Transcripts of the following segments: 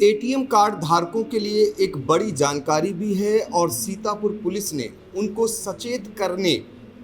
ATM card धारकों के लिए एक बड़ी जानकारी भी है और सीतापुर पुलिस ने उनको सचेत करने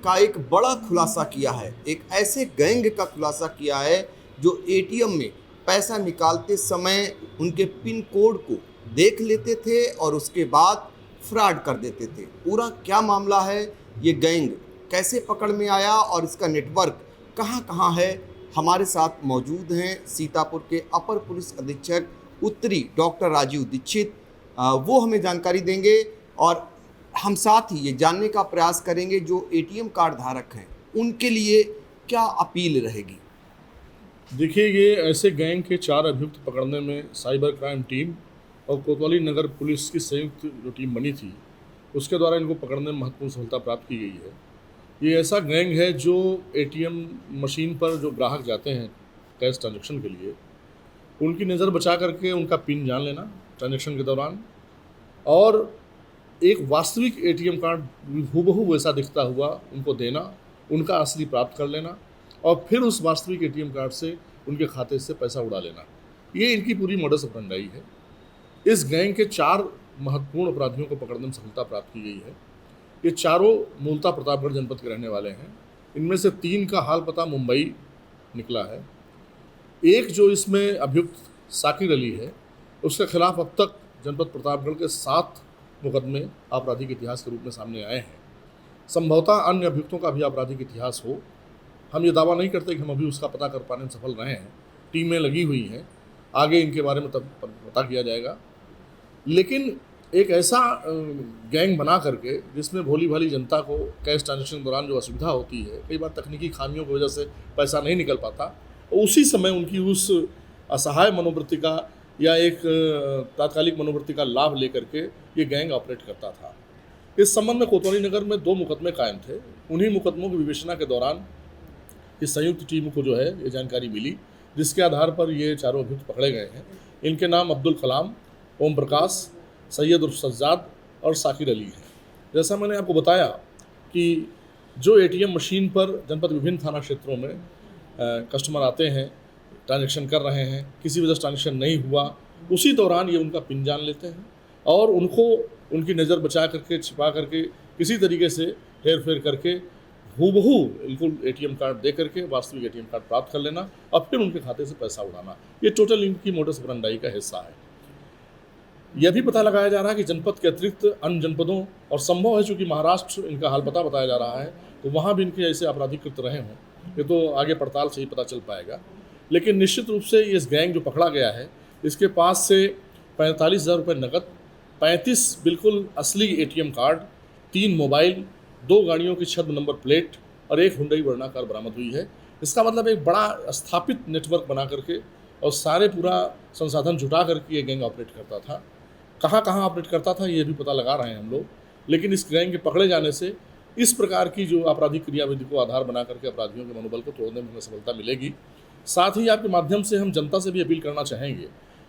का एक बड़ा खुलासा किया है। एक ऐसे गैंग का खुलासा किया है जो एटीएम में पैसा निकालते समय उनके पिन कोड को देख लेते थे और उसके बाद फ्रॉड कर देते थे। पूरा क्या मामला है, ये गैंग कैसे पकड़ में आया और इसका नेटवर्क कहाँ कहाँ है, हमारे साथ मौजूद हैं सीतापुर के अपर पुलिस अधीक्षक उत्तरी डॉक्टर राजीव दीक्षित। वो हमें जानकारी देंगे और हम साथ ही ये जानने का प्रयास करेंगे जो एटीएम कार्ड धारक हैं उनके लिए क्या अपील रहेगी। देखिए, ये ऐसे गैंग के 4 अभियुक्त पकड़ने में साइबर क्राइम टीम और कोतवाली नगर पुलिस की संयुक्त जो टीम बनी थी उसके द्वारा इनको पकड़ने में महत्वपूर्ण सफलता प्राप्त की गई है। ये ऐसा गैंग है जो एटीएम मशीन पर जो ग्राहक जाते हैं कैश ट्रांजैक्शन के लिए, उनकी नज़र बचा करके उनका पिन जान लेना ट्रांजैक्शन के दौरान, और एक वास्तविक एटीएम कार्ड हूबहू वैसा दिखता हुआ उनको देना, उनका असली प्राप्त कर लेना और फिर उस वास्तविक एटीएम कार्ड से उनके खाते से पैसा उड़ा लेना। ये इनकी पूरी मॉडस ऑपरेंडी है। इस गैंग के 4 महत्वपूर्ण अपराधियों को पकड़ने में सफलता प्राप्त की गई है। ये चारों मूलतः प्रतापगढ़ जनपद के रहने वाले हैं। इनमें से 3 का हाल पता मुंबई निकला है। एक जो इसमें अभियुक्त साकिर अली है, उसके खिलाफ अब तक जनपद प्रतापगढ़ के 7 मुकदमे आपराधिक इतिहास के रूप में सामने आए हैं। संभवतः अन्य अभियुक्तों का भी आपराधिक इतिहास हो। हम ये दावा नहीं करते कि हम अभी उसका पता कर पाने में सफल रहे हैं। टीमें लगी हुई हैं, आगे इनके बारे में तब पता किया जाएगा। लेकिन एक ऐसा गैंग बना करके जिसमें भोली भाली जनता को कैश ट्रांजैक्शन के दौरान जो असुविधा होती है, कई बार तकनीकी खामियों की वजह से पैसा नहीं निकल पाता, उसी समय उनकी उस असहाय मनोवृत्ति का या एक तात्कालिक मनोवृत्ति का लाभ लेकर के ये गैंग ऑपरेट करता था। इस संबंध में कोतवाली नगर में 2 मुकदमे कायम थे। उन्हीं मुकदमों की विवेचना के दौरान इस संयुक्त टीम को जो है ये जानकारी मिली, जिसके आधार पर ये चारों अभियुक्त पकड़े गए हैं। इनके नाम अब्दुल कलाम, ओम प्रकाश, सैयद उर्फ सज्जाद और साकिर अली हैं। जैसा मैंने आपको बताया कि जो एटीएम मशीन पर जनपद विभिन्न थाना क्षेत्रों में कस्टमर आते हैं, ट्रांजैक्शन कर रहे हैं, किसी वजह से ट्रांजैक्शन नहीं हुआ, उसी दौरान ये उनका पिन जान लेते हैं और उनको उनकी नज़र बचा करके, छिपा करके, किसी तरीके से हेर फेर करके हूबहू बिल्कुल एटीएम कार्ड दे करके वास्तविक एटीएम कार्ड प्राप्त कर लेना और फिर उनके खाते से पैसा उड़ाना। ये टोटल इनकी मोडस ऑपरेंडी का हिस्सा है। यह भी पता लगाया जा रहा है कि जनपद के अतिरिक्त अन्य जनपदों, और संभव है चूँकि महाराष्ट्र इनका हाल पता बताया जा रहा है, तो वहाँ भी इनके ऐसे आपराधिक कृत्य रहे हों। ये तो आगे पड़ताल से ही पता चल पाएगा। लेकिन निश्चित रूप से इस गैंग जो पकड़ा गया है, इसके पास से 45,000 रुपये नकद, 35 बिल्कुल असली एटीएम कार्ड, 3 मोबाइल, 2 गाड़ियों की छद्म नंबर प्लेट और 1 हुंडई वर्नाकार बरामद हुई है। इसका मतलब एक बड़ा स्थापित नेटवर्क बना करके और सारे पूरा संसाधन जुटा करके ये गैंग ऑपरेट करता था। कहाँ कहाँ ऑपरेट करता था ये भी पता लगा रहे हैं हम लोग। लेकिन इस गैंग के पकड़े जाने से इस प्रकार की जो आपराधिक क्रियाविधि को आधार बना करके अपराधियों के मनोबल को तोड़ने में हमें सफलता मिलेगी। साथ ही आपके माध्यम से हम जनता से भी अपील करना चाहेंगे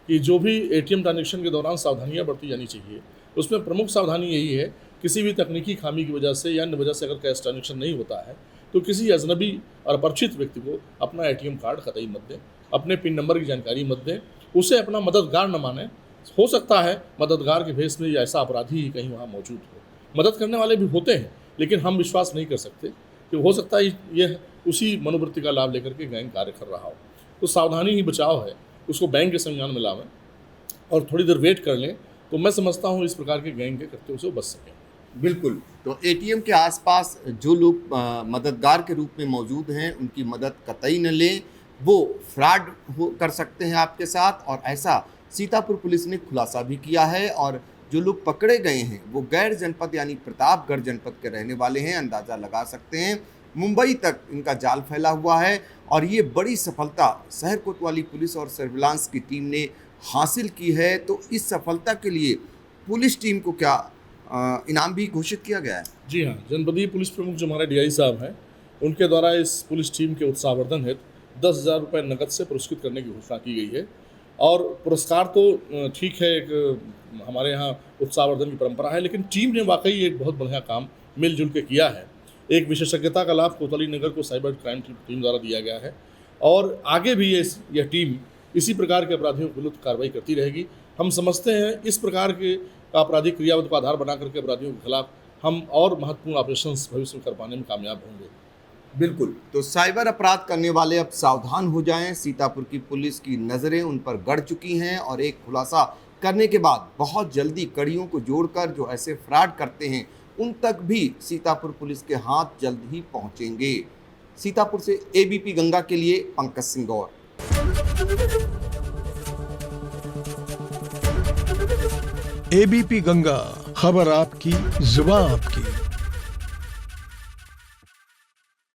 कि जो भी एटीएम ट्रांजैक्शन के दौरान सावधानियां बरती जानी चाहिए, उसमें प्रमुख सावधानी यही है, किसी भी तकनीकी खामी की वजह से या अन्य वजह से अगर कैश ट्रांजैक्शन नहीं होता है तो किसी अजनबी और अपरिचित व्यक्ति को अपना एटीएम कार्ड कतई मत दें, अपने पिन नंबर की जानकारी मत दें, उसे अपना मददगार न माने। हो सकता है मददगार के भेष में ऐसा अपराधी ही कहीं वहाँ मौजूद हो। मदद करने वाले भी होते हैं, लेकिन हम विश्वास नहीं कर सकते कि हो सकता है यह उसी मनोवृत्ति का लाभ लेकर के गैंग कार्य कर रहा हो। तो सावधानी ही बचाव है, उसको बैंक के संज्ञान में लावें और थोड़ी देर वेट कर लें, तो मैं समझता हूँ इस प्रकार के गैंग के कृत्यों से बच सकें। बिल्कुल। तो एटीएम के आसपास जो लोग मददगार के रूप में मौजूद हैं उनकी मदद कतई न लें, वो फ्रॉड कर सकते हैं आपके साथ, और ऐसा सीतापुर पुलिस ने खुलासा भी किया है। और जो लोग पकड़े गए हैं वो गैर जनपद यानी प्रतापगढ़ जनपद के रहने वाले हैं। अंदाज़ा लगा सकते हैं मुंबई तक इनका जाल फैला हुआ है और ये बड़ी सफलता शहर कोतवाली पुलिस और सर्विलांस की टीम ने हासिल की है। तो इस सफलता के लिए पुलिस टीम को क्या इनाम भी घोषित किया गया है? जी हाँ, जनपदीय पुलिस प्रमुख जो हमारे डीआई साहब हैं, उनके द्वारा इस पुलिस टीम के उत्साहवर्धन हेतु 10,000 रुपये नकद से पुरस्कृत करने की घोषणा की गई है। और पुरस्कार तो ठीक है, एक हमारे यहाँ उत्साहवर्धन की परंपरा है, लेकिन टीम ने वाकई एक बहुत बढ़िया काम मिलजुल के किया है। एक विशेषज्ञता का लाभ कोतवाली नगर को साइबर क्राइम टीम द्वारा दिया गया है और आगे भी यह टीम इसी प्रकार के अपराधियों के विरुद्ध कार्रवाई करती रहेगी। हम समझते हैं इस प्रकार के आपराधिक क्रियाविधि को आधार बना करके अपराधियों के खिलाफ हम और महत्वपूर्ण ऑपरेशंस भविष्य में कर पाने में कामयाब होंगे। बिल्कुल, तो साइबर अपराध करने वाले अब सावधान हो जाएं। सीतापुर की पुलिस की नज़रें उन पर गड़ चुकी हैं और एक खुलासा करने के बाद बहुत जल्दी कड़ियों को जोड़कर जो ऐसे फ्रॉड करते हैं उन तक भी सीतापुर पुलिस के हाथ जल्द ही पहुंचेंगे। सीतापुर से एबीपी गंगा के लिए पंकज सिंह गौर। एबीपी गंगा, खबर आपकी, जुबान आपकी।